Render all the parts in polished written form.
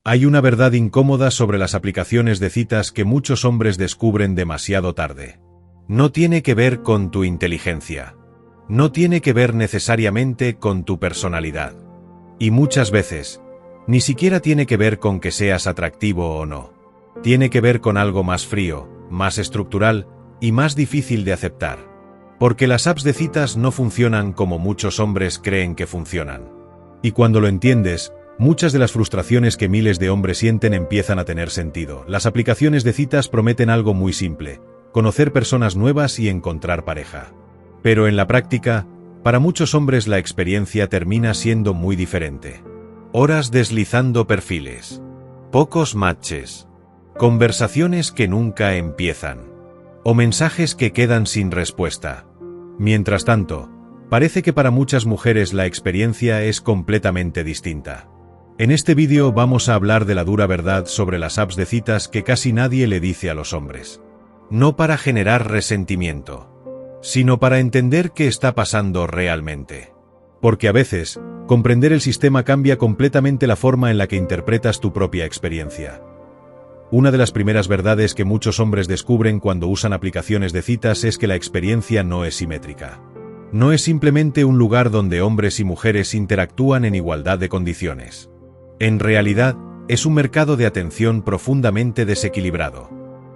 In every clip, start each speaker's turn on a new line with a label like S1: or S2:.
S1: Hay una verdad incómoda sobre las aplicaciones de citas que muchos hombres descubren demasiado tarde. No tiene que ver con tu inteligencia. No tiene que ver necesariamente con tu personalidad. Y muchas veces, ni siquiera tiene que ver con que seas atractivo o no. Tiene que ver con algo más frío, más estructural y más difícil de aceptar. Porque las apps de citas no funcionan como muchos hombres creen que funcionan. Y cuando lo entiendes, muchas de las frustraciones que miles de hombres sienten empiezan a tener sentido. Las aplicaciones de citas prometen algo muy simple: conocer personas nuevas y encontrar pareja. Pero en la práctica, para muchos hombres la experiencia termina siendo muy diferente. Horas deslizando perfiles. Pocos matches. Conversaciones que nunca empiezan. O mensajes que quedan sin respuesta. Mientras tanto, parece que para muchas mujeres la experiencia es completamente distinta. En este vídeo vamos a hablar de la dura verdad sobre las apps de citas que casi nadie le dice a los hombres. No para generar resentimiento, sino para entender qué está pasando realmente. Porque a veces, comprender el sistema cambia completamente la forma en la que interpretas tu propia experiencia. Una de las primeras verdades que muchos hombres descubren cuando usan aplicaciones de citas es que la experiencia no es simétrica. No es simplemente un lugar donde hombres y mujeres interactúan en igualdad de condiciones. En realidad, es un mercado de atención profundamente desequilibrado.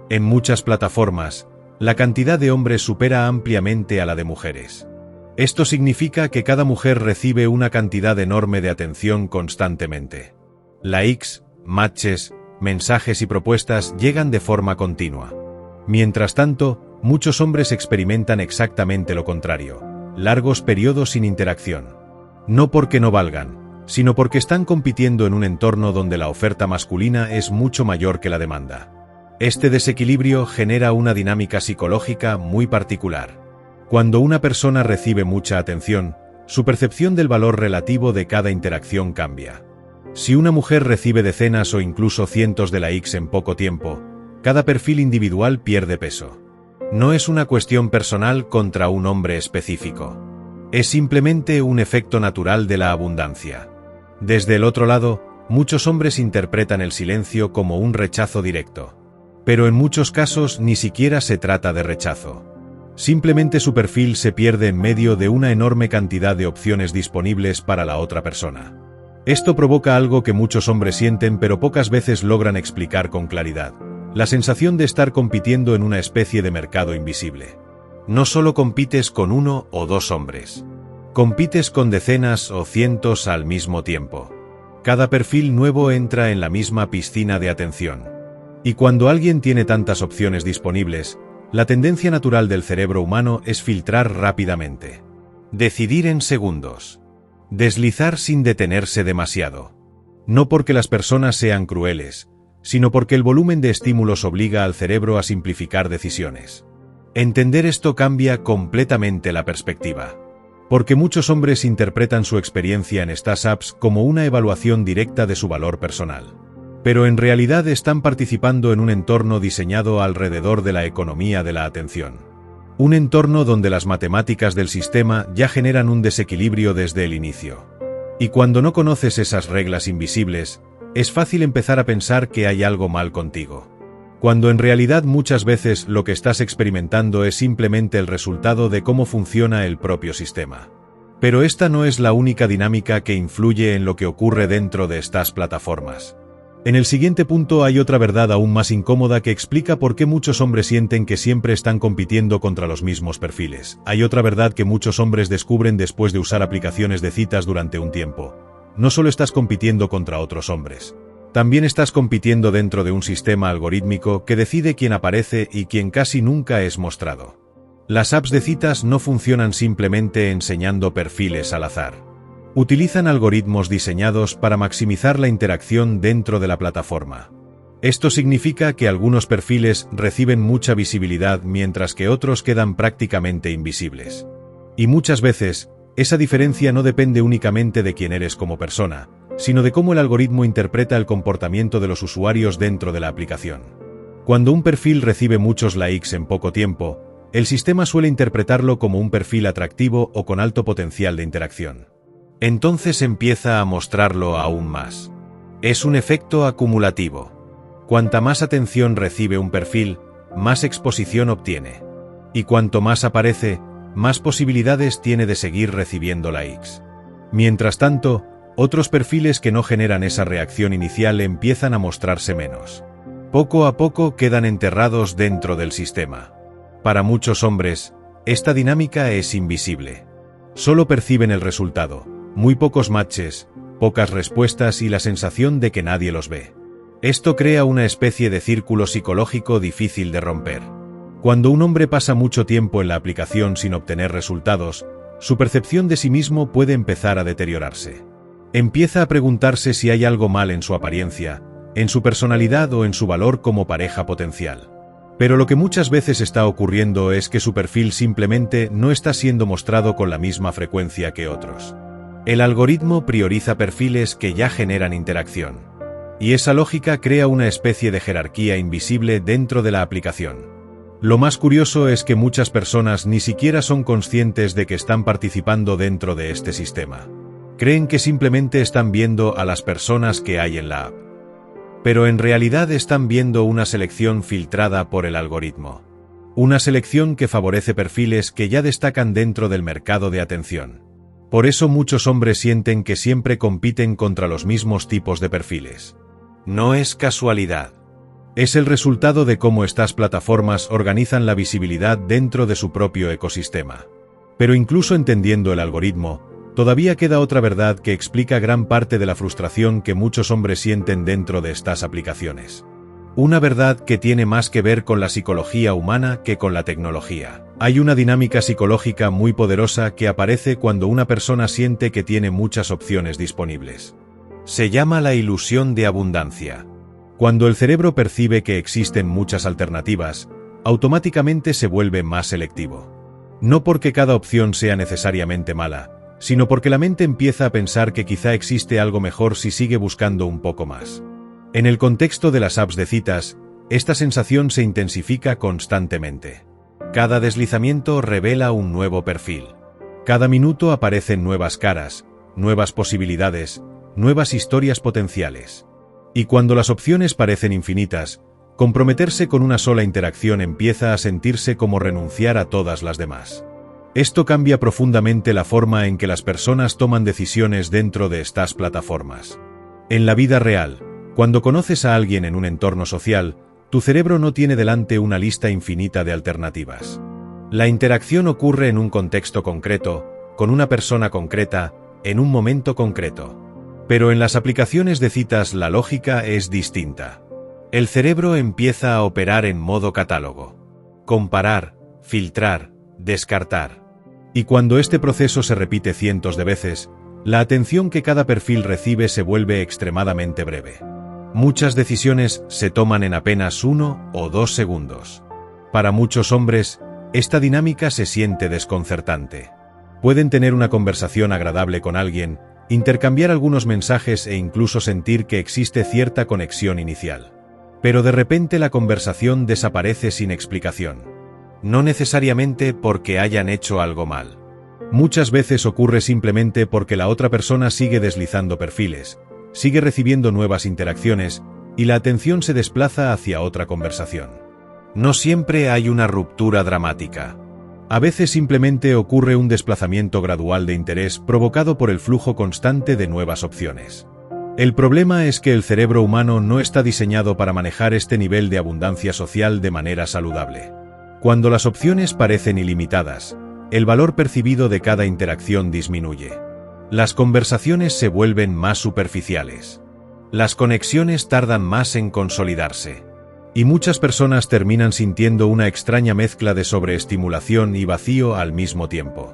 S1: En muchas plataformas, la cantidad de hombres supera ampliamente a la de mujeres. Esto significa que cada mujer recibe una cantidad enorme de atención constantemente. Likes, matches, mensajes y propuestas llegan de forma continua. Mientras tanto, muchos hombres experimentan exactamente lo contrario: largos periodos sin interacción. No porque no valgan, sino porque están compitiendo en un entorno donde la oferta masculina es mucho mayor que la demanda. Este desequilibrio genera una dinámica psicológica muy particular. Cuando una persona recibe mucha atención, su percepción del valor relativo de cada interacción cambia. Si una mujer recibe decenas o incluso cientos de likes en poco tiempo, cada perfil individual pierde peso. No es una cuestión personal contra un hombre específico. Es simplemente un efecto natural de la abundancia. Desde el otro lado, muchos hombres interpretan el silencio como un rechazo directo. Pero en muchos casos ni siquiera se trata de rechazo. Simplemente su perfil se pierde en medio de una enorme cantidad de opciones disponibles para la otra persona. Esto provoca algo que muchos hombres sienten pero pocas veces logran explicar con claridad: la sensación de estar compitiendo en una especie de mercado invisible. No solo compites con uno o dos hombres. Compites con decenas o cientos al mismo tiempo. Cada perfil nuevo entra en la misma piscina de atención. Y cuando alguien tiene tantas opciones disponibles, la tendencia natural del cerebro humano es filtrar rápidamente. Decidir en segundos. Deslizar sin detenerse demasiado. No porque las personas sean crueles, sino porque el volumen de estímulos obliga al cerebro a simplificar decisiones. Entender esto cambia completamente la perspectiva. Porque muchos hombres interpretan su experiencia en estas apps como una evaluación directa de su valor personal. Pero en realidad están participando en un entorno diseñado alrededor de la economía de la atención. Un entorno donde las matemáticas del sistema ya generan un desequilibrio desde el inicio. Y cuando no conoces esas reglas invisibles, es fácil empezar a pensar que hay algo mal contigo. Cuando en realidad muchas veces lo que estás experimentando es simplemente el resultado de cómo funciona el propio sistema. Pero esta no es la única dinámica que influye en lo que ocurre dentro de estas plataformas. En el siguiente punto hay otra verdad aún más incómoda que explica por qué muchos hombres sienten que siempre están compitiendo contra los mismos perfiles. Hay otra verdad que muchos hombres descubren después de usar aplicaciones de citas durante un tiempo. No solo estás compitiendo contra otros hombres. También estás compitiendo dentro de un sistema algorítmico que decide quién aparece y quién casi nunca es mostrado. Las apps de citas no funcionan simplemente enseñando perfiles al azar. Utilizan algoritmos diseñados para maximizar la interacción dentro de la plataforma. Esto significa que algunos perfiles reciben mucha visibilidad mientras que otros quedan prácticamente invisibles. Y muchas veces, esa diferencia no depende únicamente de quién eres como persona, sino de cómo el algoritmo interpreta el comportamiento de los usuarios dentro de la aplicación. Cuando un perfil recibe muchos likes en poco tiempo, el sistema suele interpretarlo como un perfil atractivo o con alto potencial de interacción. Entonces empieza a mostrarlo aún más. Es un efecto acumulativo. Cuanta más atención recibe un perfil, más exposición obtiene. Y cuanto más aparece, más posibilidades tiene de seguir recibiendo likes. Mientras tanto, otros perfiles que no generan esa reacción inicial empiezan a mostrarse menos. Poco a poco quedan enterrados dentro del sistema. Para muchos hombres, esta dinámica es invisible. Solo perciben el resultado, muy pocos matches, pocas respuestas y la sensación de que nadie los ve. Esto crea una especie de círculo psicológico difícil de romper. Cuando un hombre pasa mucho tiempo en la aplicación sin obtener resultados, su percepción de sí mismo puede empezar a deteriorarse. Empieza a preguntarse si hay algo mal en su apariencia, en su personalidad o en su valor como pareja potencial. Pero lo que muchas veces está ocurriendo es que su perfil simplemente no está siendo mostrado con la misma frecuencia que otros. El algoritmo prioriza perfiles que ya generan interacción. Y esa lógica crea una especie de jerarquía invisible dentro de la aplicación. Lo más curioso es que muchas personas ni siquiera son conscientes de que están participando dentro de este sistema. Creen que simplemente están viendo a las personas que hay en la app. Pero en realidad están viendo una selección filtrada por el algoritmo. Una selección que favorece perfiles que ya destacan dentro del mercado de atención. Por eso muchos hombres sienten que siempre compiten contra los mismos tipos de perfiles. No es casualidad. Es el resultado de cómo estas plataformas organizan la visibilidad dentro de su propio ecosistema. Pero incluso entendiendo el algoritmo, todavía queda otra verdad que explica gran parte de la frustración que muchos hombres sienten dentro de estas aplicaciones. Una verdad que tiene más que ver con la psicología humana que con la tecnología. Hay una dinámica psicológica muy poderosa que aparece cuando una persona siente que tiene muchas opciones disponibles. Se llama la ilusión de abundancia. Cuando el cerebro percibe que existen muchas alternativas, automáticamente se vuelve más selectivo. No porque cada opción sea necesariamente mala, sino porque la mente empieza a pensar que quizá existe algo mejor si sigue buscando un poco más. En el contexto de las apps de citas, esta sensación se intensifica constantemente. Cada deslizamiento revela un nuevo perfil. Cada minuto aparecen nuevas caras, nuevas posibilidades, nuevas historias potenciales. Y cuando las opciones parecen infinitas, comprometerse con una sola interacción empieza a sentirse como renunciar a todas las demás. Esto cambia profundamente la forma en que las personas toman decisiones dentro de estas plataformas. En la vida real, cuando conoces a alguien en un entorno social, tu cerebro no tiene delante una lista infinita de alternativas. La interacción ocurre en un contexto concreto, con una persona concreta, en un momento concreto. Pero en las aplicaciones de citas la lógica es distinta. El cerebro empieza a operar en modo catálogo. Comparar, filtrar, descartar. Y cuando este proceso se repite cientos de veces, la atención que cada perfil recibe se vuelve extremadamente breve. Muchas decisiones se toman en apenas 1 o 2 segundos. Para muchos hombres, esta dinámica se siente desconcertante. Pueden tener una conversación agradable con alguien, intercambiar algunos mensajes e incluso sentir que existe cierta conexión inicial. Pero de repente la conversación desaparece sin explicación. No necesariamente porque hayan hecho algo mal. Muchas veces ocurre simplemente porque la otra persona sigue deslizando perfiles, sigue recibiendo nuevas interacciones, y la atención se desplaza hacia otra conversación. No siempre hay una ruptura dramática. A veces simplemente ocurre un desplazamiento gradual de interés provocado por el flujo constante de nuevas opciones. El problema es que el cerebro humano no está diseñado para manejar este nivel de abundancia social de manera saludable. Cuando las opciones parecen ilimitadas, el valor percibido de cada interacción disminuye. Las conversaciones se vuelven más superficiales. Las conexiones tardan más en consolidarse. Y muchas personas terminan sintiendo una extraña mezcla de sobreestimulación y vacío al mismo tiempo.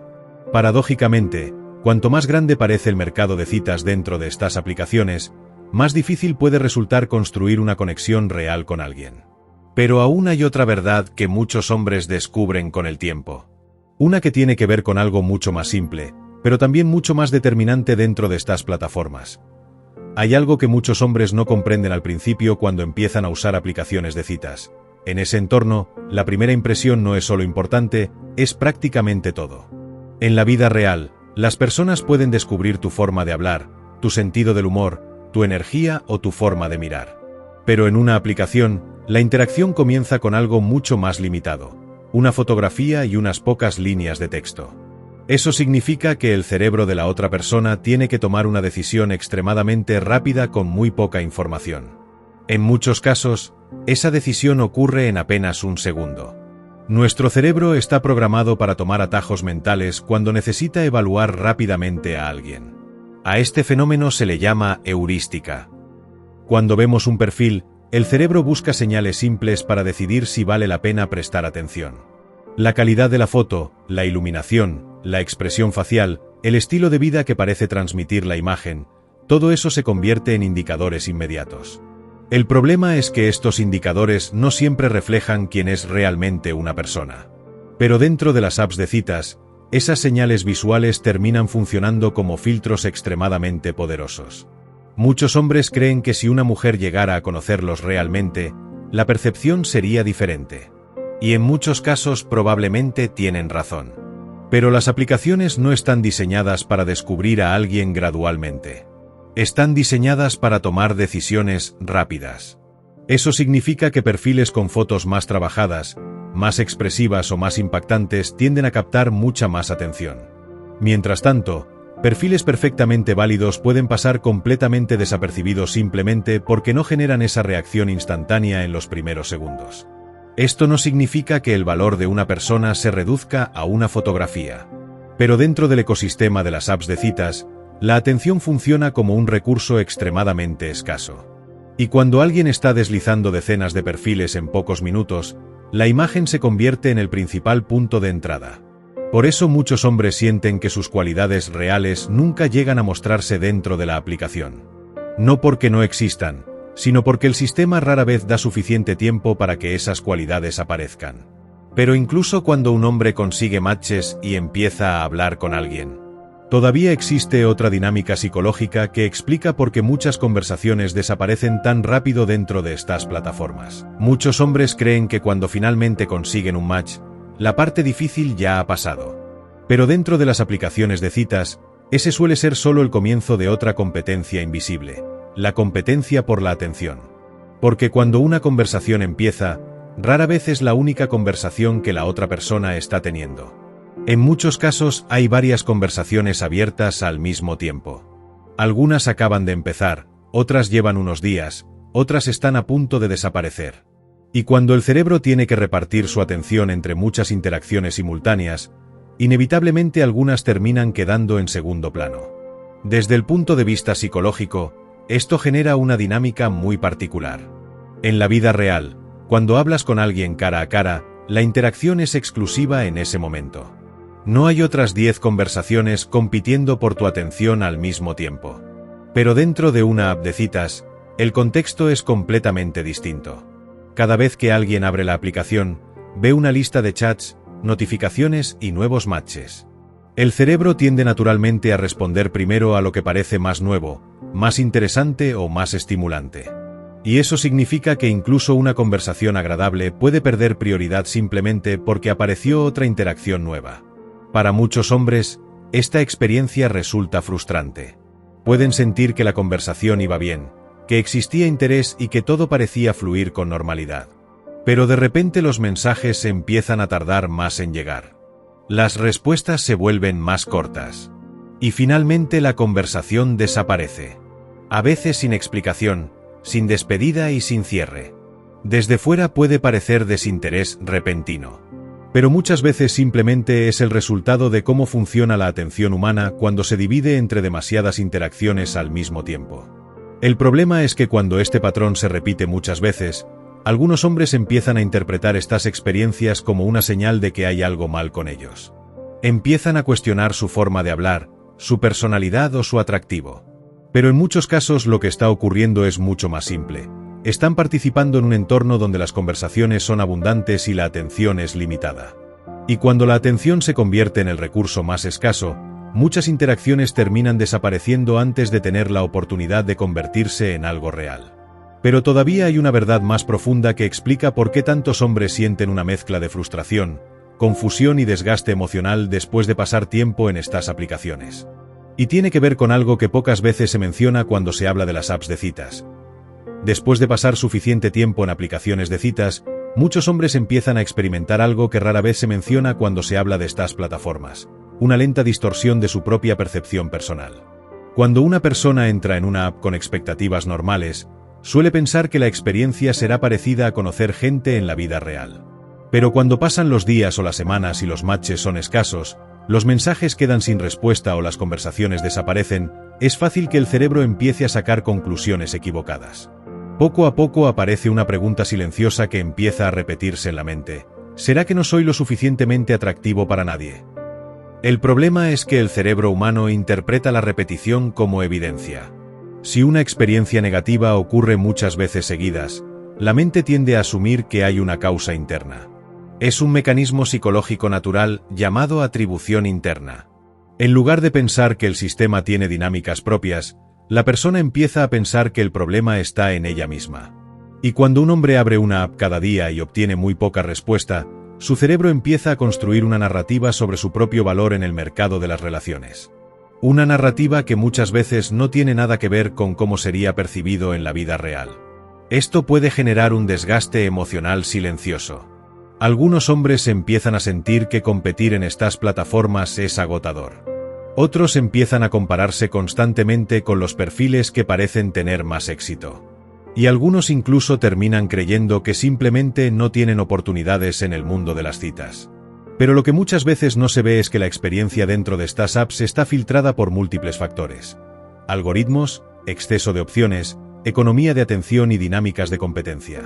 S1: Paradójicamente, cuanto más grande parece el mercado de citas dentro de estas aplicaciones, más difícil puede resultar construir una conexión real con alguien. Pero aún hay otra verdad que muchos hombres descubren con el tiempo. Una que tiene que ver con algo mucho más simple, pero también mucho más determinante dentro de estas plataformas. Hay algo que muchos hombres no comprenden al principio cuando empiezan a usar aplicaciones de citas. En ese entorno, la primera impresión no es solo importante, es prácticamente todo. En la vida real, las personas pueden descubrir tu forma de hablar, tu sentido del humor, tu energía o tu forma de mirar. Pero en una aplicación, la interacción comienza con algo mucho más limitado: una fotografía y unas pocas líneas de texto. Eso significa que el cerebro de la otra persona tiene que tomar una decisión extremadamente rápida con muy poca información. En muchos casos, esa decisión ocurre en apenas un segundo. Nuestro cerebro está programado para tomar atajos mentales cuando necesita evaluar rápidamente a alguien. A este fenómeno se le llama heurística. Cuando vemos un perfil, el cerebro busca señales simples para decidir si vale la pena prestar atención. La calidad de la foto, la iluminación, la expresión facial, el estilo de vida que parece transmitir la imagen, todo eso se convierte en indicadores inmediatos. El problema es que estos indicadores no siempre reflejan quién es realmente una persona. Pero dentro de las apps de citas, esas señales visuales terminan funcionando como filtros extremadamente poderosos. Muchos hombres creen que si una mujer llegara a conocerlos realmente, la percepción sería diferente. Y en muchos casos probablemente tienen razón. Pero las aplicaciones no están diseñadas para descubrir a alguien gradualmente. Están diseñadas para tomar decisiones rápidas. Eso significa que perfiles con fotos más trabajadas, más expresivas o más impactantes tienden a captar mucha más atención. Mientras tanto, perfiles perfectamente válidos pueden pasar completamente desapercibidos simplemente porque no generan esa reacción instantánea en los primeros segundos. Esto no significa que el valor de una persona se reduzca a una fotografía. Pero dentro del ecosistema de las apps de citas, la atención funciona como un recurso extremadamente escaso. Y cuando alguien está deslizando decenas de perfiles en pocos minutos, la imagen se convierte en el principal punto de entrada. Por eso muchos hombres sienten que sus cualidades reales nunca llegan a mostrarse dentro de la aplicación. No porque no existan, sino porque el sistema rara vez da suficiente tiempo para que esas cualidades aparezcan. Pero incluso cuando un hombre consigue matches y empieza a hablar con alguien, todavía existe otra dinámica psicológica que explica por qué muchas conversaciones desaparecen tan rápido dentro de estas plataformas. Muchos hombres creen que cuando finalmente consiguen un match, la parte difícil ya ha pasado. Pero dentro de las aplicaciones de citas, ese suele ser solo el comienzo de otra competencia invisible: la competencia por la atención. Porque cuando una conversación empieza, rara vez es la única conversación que la otra persona está teniendo. En muchos casos hay varias conversaciones abiertas al mismo tiempo. Algunas acaban de empezar, otras llevan unos días, otras están a punto de desaparecer. Y cuando el cerebro tiene que repartir su atención entre muchas interacciones simultáneas, inevitablemente algunas terminan quedando en segundo plano. Desde el punto de vista psicológico, esto genera una dinámica muy particular. En la vida real, cuando hablas con alguien cara a cara, la interacción es exclusiva en ese momento. No hay otras 10 conversaciones compitiendo por tu atención al mismo tiempo. Pero dentro de una app de citas, el contexto es completamente distinto. Cada vez que alguien abre la aplicación, ve una lista de chats, notificaciones y nuevos matches. El cerebro tiende naturalmente a responder primero a lo que parece más nuevo, más interesante o más estimulante. Y eso significa que incluso una conversación agradable puede perder prioridad simplemente porque apareció otra interacción nueva. Para muchos hombres, esta experiencia resulta frustrante. Pueden sentir que la conversación iba bien, que existía interés y que todo parecía fluir con normalidad. Pero de repente los mensajes empiezan a tardar más en llegar. Las respuestas se vuelven más cortas. Y finalmente la conversación desaparece. A veces sin explicación, sin despedida y sin cierre. Desde fuera puede parecer desinterés repentino. Pero muchas veces simplemente es el resultado de cómo funciona la atención humana cuando se divide entre demasiadas interacciones al mismo tiempo. El problema es que cuando este patrón se repite muchas veces, algunos hombres empiezan a interpretar estas experiencias como una señal de que hay algo mal con ellos. Empiezan a cuestionar su forma de hablar, su personalidad o su atractivo. Pero en muchos casos lo que está ocurriendo es mucho más simple. Están participando en un entorno donde las conversaciones son abundantes y la atención es limitada. Y cuando la atención se convierte en el recurso más escaso, muchas interacciones terminan desapareciendo antes de tener la oportunidad de convertirse en algo real. Pero todavía hay una verdad más profunda que explica por qué tantos hombres sienten una mezcla de frustración, confusión y desgaste emocional después de pasar tiempo en estas aplicaciones. Y tiene que ver con algo que pocas veces se menciona cuando se habla de las apps de citas. Después de pasar suficiente tiempo en aplicaciones de citas, muchos hombres empiezan a experimentar algo que rara vez se menciona cuando se habla de estas plataformas: una lenta distorsión de su propia percepción personal. Cuando una persona entra en una app con expectativas normales, suele pensar que la experiencia será parecida a conocer gente en la vida real. Pero cuando pasan los días o las semanas y los matches son escasos, los mensajes quedan sin respuesta o las conversaciones desaparecen, es fácil que el cerebro empiece a sacar conclusiones equivocadas. Poco a poco aparece una pregunta silenciosa que empieza a repetirse en la mente: ¿será que no soy lo suficientemente atractivo para nadie? El problema es que el cerebro humano interpreta la repetición como evidencia. Si una experiencia negativa ocurre muchas veces seguidas, la mente tiende a asumir que hay una causa interna. Es un mecanismo psicológico natural llamado atribución interna. En lugar de pensar que el sistema tiene dinámicas propias, la persona empieza a pensar que el problema está en ella misma. Y cuando un hombre abre una app cada día y obtiene muy poca respuesta, su cerebro empieza a construir una narrativa sobre su propio valor en el mercado de las relaciones. Una narrativa que muchas veces no tiene nada que ver con cómo sería percibido en la vida real. Esto puede generar un desgaste emocional silencioso. Algunos hombres empiezan a sentir que competir en estas plataformas es agotador. Otros empiezan a compararse constantemente con los perfiles que parecen tener más éxito. Y algunos incluso terminan creyendo que simplemente no tienen oportunidades en el mundo de las citas. Pero lo que muchas veces no se ve es que la experiencia dentro de estas apps está filtrada por múltiples factores: algoritmos, exceso de opciones, economía de atención y dinámicas de competencia.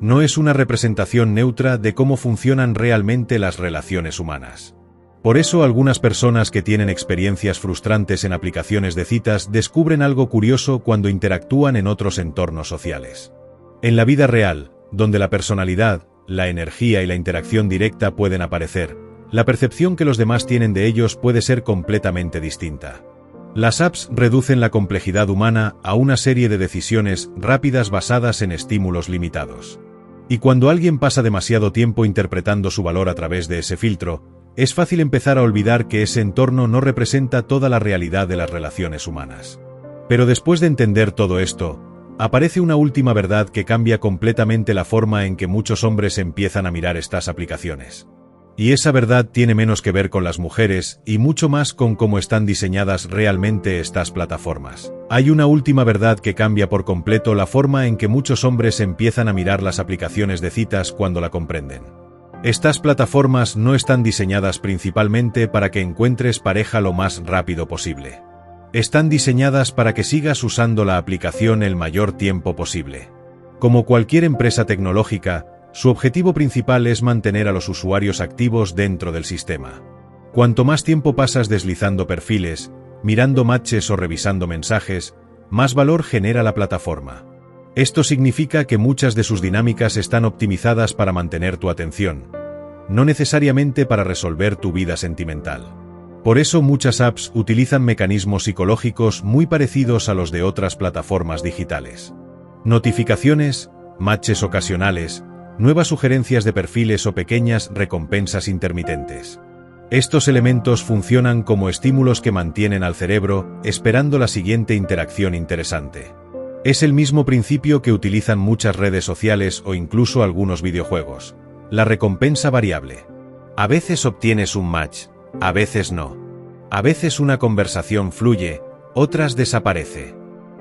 S1: No es una representación neutra de cómo funcionan realmente las relaciones humanas. Por eso algunas personas que tienen experiencias frustrantes en aplicaciones de citas descubren algo curioso cuando interactúan en otros entornos sociales. En la vida real, donde la personalidad, la energía y la interacción directa pueden aparecer, la percepción que los demás tienen de ellos puede ser completamente distinta. Las apps reducen la complejidad humana a una serie de decisiones rápidas basadas en estímulos limitados. Y cuando alguien pasa demasiado tiempo interpretando su valor a través de ese filtro, es fácil empezar a olvidar que ese entorno no representa toda la realidad de las relaciones humanas. Pero después de entender todo esto, aparece una última verdad que cambia completamente la forma en que muchos hombres empiezan a mirar estas aplicaciones. Y esa verdad tiene menos que ver con las mujeres y mucho más con cómo están diseñadas realmente estas plataformas. Hay una última verdad que cambia por completo la forma en que muchos hombres empiezan a mirar las aplicaciones de citas cuando la comprenden. Estas plataformas no están diseñadas principalmente para que encuentres pareja lo más rápido posible. Están diseñadas para que sigas usando la aplicación el mayor tiempo posible. Como cualquier empresa tecnológica, su objetivo principal es mantener a los usuarios activos dentro del sistema. Cuanto más tiempo pasas deslizando perfiles, mirando matches o revisando mensajes, más valor genera la plataforma. Esto significa que muchas de sus dinámicas están optimizadas para mantener tu atención, no necesariamente para resolver tu vida sentimental. Por eso muchas apps utilizan mecanismos psicológicos muy parecidos a los de otras plataformas digitales. Notificaciones, matches ocasionales, nuevas sugerencias de perfiles o pequeñas recompensas intermitentes. Estos elementos funcionan como estímulos que mantienen al cerebro esperando la siguiente interacción interesante. Es el mismo principio que utilizan muchas redes sociales o incluso algunos videojuegos: la recompensa variable. A veces obtienes un match, a veces no. A veces una conversación fluye, otras desaparece.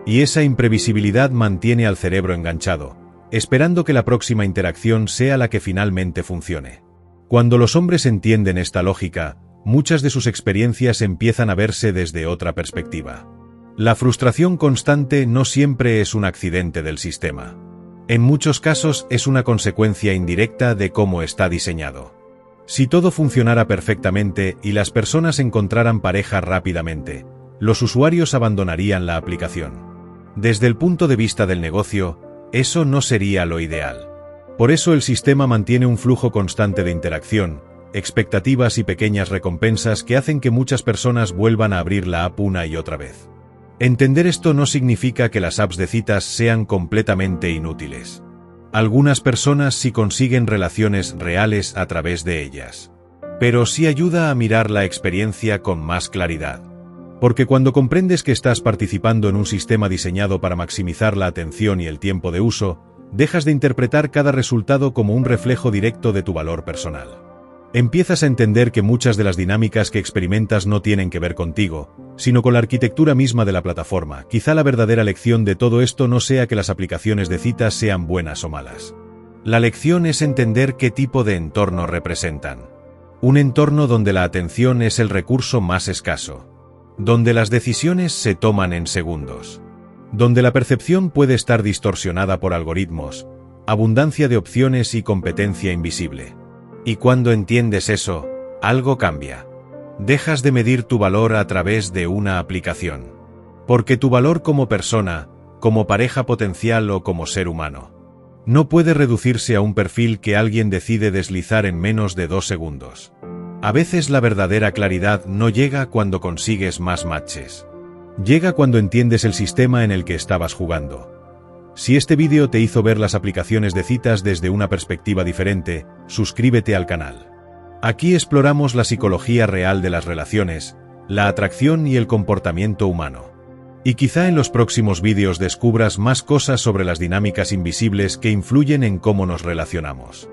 S1: Y esa imprevisibilidad mantiene al cerebro enganchado, esperando que la próxima interacción sea la que finalmente funcione. Cuando los hombres entienden esta lógica, muchas de sus experiencias empiezan a verse desde otra perspectiva. La frustración constante no siempre es un accidente del sistema. En muchos casos es una consecuencia indirecta de cómo está diseñado. Si todo funcionara perfectamente y las personas encontraran pareja rápidamente, los usuarios abandonarían la aplicación. Desde el punto de vista del negocio, eso no sería lo ideal. Por eso el sistema mantiene un flujo constante de interacción, expectativas y pequeñas recompensas que hacen que muchas personas vuelvan a abrir la app una y otra vez. Entender esto no significa que las apps de citas sean completamente inútiles. Algunas personas sí consiguen relaciones reales a través de ellas. Pero sí ayuda a mirar la experiencia con más claridad. Porque cuando comprendes que estás participando en un sistema diseñado para maximizar la atención y el tiempo de uso, dejas de interpretar cada resultado como un reflejo directo de tu valor personal. Empiezas a entender que muchas de las dinámicas que experimentas no tienen que ver contigo, sino con la arquitectura misma de la plataforma. Quizá la verdadera lección de todo esto no sea que las aplicaciones de citas sean buenas o malas. La lección es entender qué tipo de entorno representan. Un entorno donde la atención es el recurso más escaso. Donde las decisiones se toman en segundos. Donde la percepción puede estar distorsionada por algoritmos, abundancia de opciones y competencia invisible. Y cuando entiendes eso, algo cambia. Dejas de medir tu valor a través de una aplicación. Porque tu valor como persona, como pareja potencial o como ser humano, no puede reducirse a un perfil que alguien decide deslizar en menos de 2 segundos. A veces la verdadera claridad no llega cuando consigues más matches. Llega cuando entiendes el sistema en el que estabas jugando. Si este vídeo te hizo ver las aplicaciones de citas desde una perspectiva diferente, suscríbete al canal. Aquí exploramos la psicología real de las relaciones, la atracción y el comportamiento humano. Y quizá en los próximos vídeos descubras más cosas sobre las dinámicas invisibles que influyen en cómo nos relacionamos.